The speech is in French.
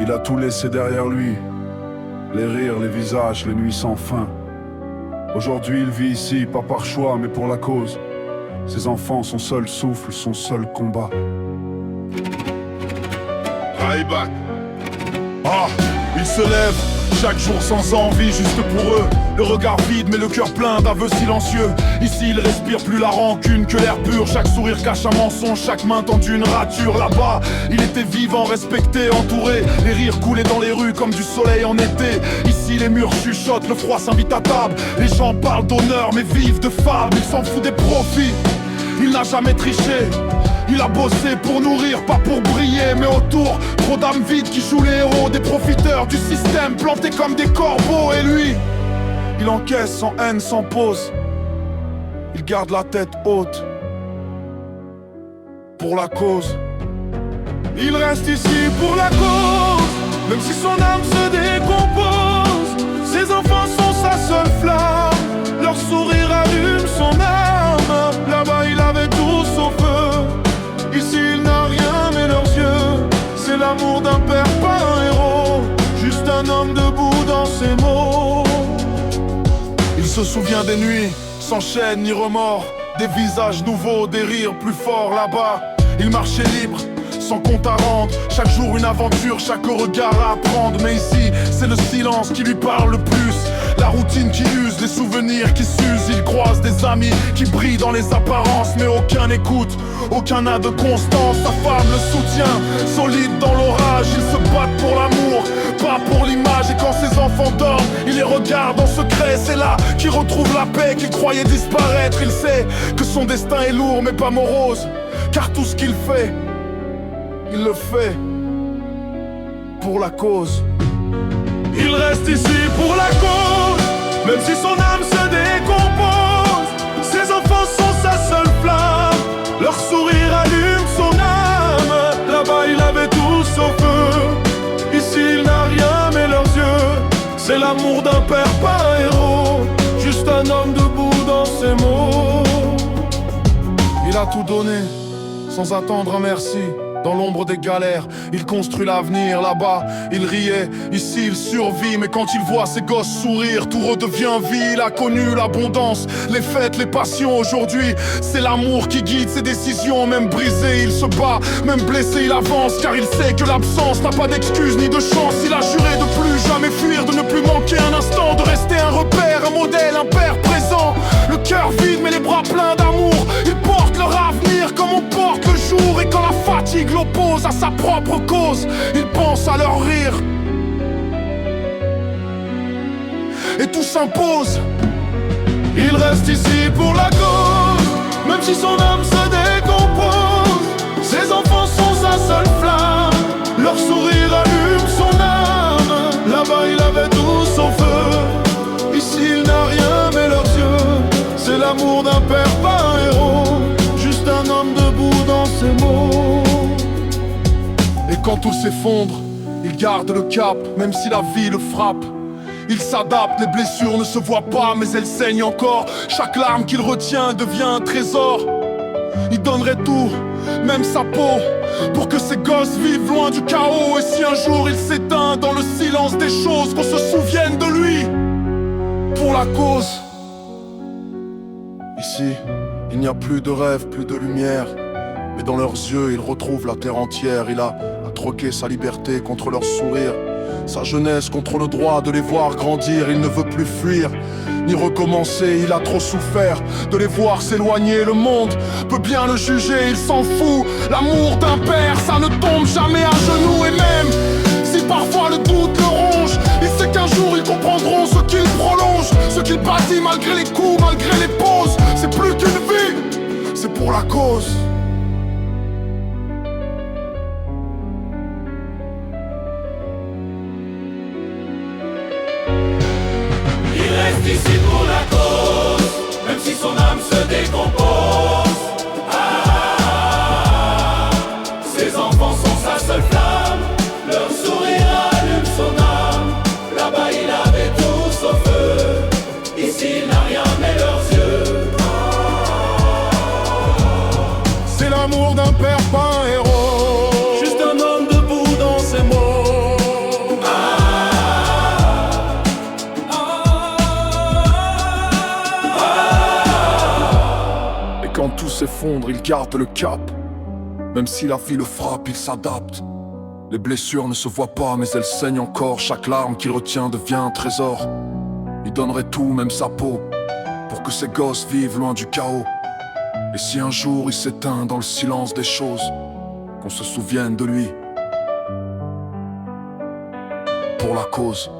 Il a tout laissé derrière lui. Les rires, les visages, les nuits sans fin. Aujourd'hui il vit ici, pas par choix mais pour la cause. Ses enfants, son seul souffle, son seul combat. Raïbak. Ah, il se lève chaque jour sans envie, juste pour eux. Le regard vide mais le cœur plein d'aveux silencieux. Ici il respire plus la rancune que l'air pur. Chaque sourire cache un mensonge, chaque main tendue une rature. Là-bas, il était vivant, respecté, entouré. Les rires coulaient dans les rues comme du soleil en été. Ici les murs chuchotent, le froid s'invite à table. Les gens parlent d'honneur mais vivent de fables. Il s'en fout des profits, il n'a jamais triché. Il a bossé pour nourrir, pas pour briller. Mais autour, trop d'âmes vides qui jouent les héros. Des profiteurs du système, plantés comme des corbeaux. Et lui, il encaisse sans haine, sans pause. Il garde la tête haute pour la cause. Il reste ici pour la cause, même si son âme se décompose. Ses enfants sont sa seule flamme, leur sourire allume son âme. Là-bas il avait tout sauf feu. Ici il n'a rien mais leurs yeux. C'est l'amour d'un père, pas un héros. Juste un homme debout dans ses mots. Il se souvient des nuits, sans chaîne ni remords. Des visages nouveaux, des rires plus forts. Là-bas, il marchait libre, sans compte à rendre. Chaque jour une aventure, chaque regard à apprendre. Mais ici, c'est le silence qui lui parle le plus. La routine qui use, les souvenirs qui s'usent. Il croise des amis qui brillent dans les apparences. Mais aucun n'écoute, aucun n'a de constance. Sa femme le soutient, solide dans l'orage. Ils se battent pour l'amour, pas pour l'image. Et quand ses enfants dorment, il les regarde en secret. C'est là qu'il retrouve la paix qu'il croyait disparaître. Il sait que son destin est lourd mais pas morose. Car tout ce qu'il fait, il le fait pour la cause. Il reste ici pour la cause, même si son âme se décompose. Ses enfants sont sa seule flamme, leur sourire allume son âme. Là-bas il avait tout sauf feu. Ici il n'a rien mais leurs yeux. C'est l'amour d'un père, pas un héros. Juste un homme debout dans ses mots. Il a tout donné, sans attendre un merci. Dans l'ombre des galères, il construit l'avenir. Là-bas, il riait, ici il survit. Mais quand il voit ses gosses sourire, tout redevient vie. Il a connu l'abondance, les fêtes, les passions. Aujourd'hui, c'est l'amour qui guide ses décisions. Même brisé, il se bat, même blessé, il avance. Car il sait que l'absence n'a pas d'excuse ni de chance. Il a juré de plus jamais fuir, de ne plus manquer un instant. De rester un repère, un modèle, un père présent. Le cœur vide mais les bras pleins d'amour. Ils portent leur avenir comme on porte le jour. Et quand la fatigue l'oppose à sa propre cause, il pense à leur rire et tout s'impose. Il reste ici pour la cause, même si son âme se décompose. Ses enfants sont sa seule flamme, leur sourire allume son âme. Là-bas il avait tout son feu. Ici il n'a rien mais leurs yeux. C'est l'amour d'un père, pas un héros. Juste un homme debout dans ses mots. Et quand tout s'effondre, il garde le cap, même si la vie le frappe. Il s'adapte, les blessures ne se voient pas, mais elles saignent encore. Chaque larme qu'il retient devient un trésor. Il donnerait tout, même sa peau, pour que ses gosses vivent loin du chaos. Et si un jour il s'éteint dans le silence des choses, qu'on se souvienne de lui, pour la cause. Ici, il n'y a plus de rêve, plus de lumière. Mais dans leurs yeux, il retrouve la terre entière. Il a troqué sa liberté contre leur sourire, sa jeunesse contre le droit de les voir grandir. Il ne veut plus fuir, ni recommencer, il a trop souffert de les voir s'éloigner. Le monde peut bien le juger, il s'en fout. L'amour d'un père, ça ne tombe jamais à genoux. Et même si parfois le doute le ronge, il sait qu'un jour ils comprendront ce qu'il prolonge, ce qu'il bâtit malgré les coups, malgré les pauses. C'est plus qu'une vie, c'est pour la cause. Ici pour la cause, même si son âme se décompose. Ses enfants sont sa seule flamme, leur sourire allume son âme. Là-bas il avait tout sauf feu. Ici il n'a rien mais leurs yeux. s'effondre, il garde le cap. Même si la vie le frappe, il s'adapte. Les blessures ne se voient pas, mais elles saignent encore. Chaque larme qu'il retient devient un trésor. Il donnerait tout, même sa peau, pour que ses gosses vivent loin du chaos. Et si un jour il s'éteint dans le silence des choses, qu'on se souvienne de lui. Pour la cause.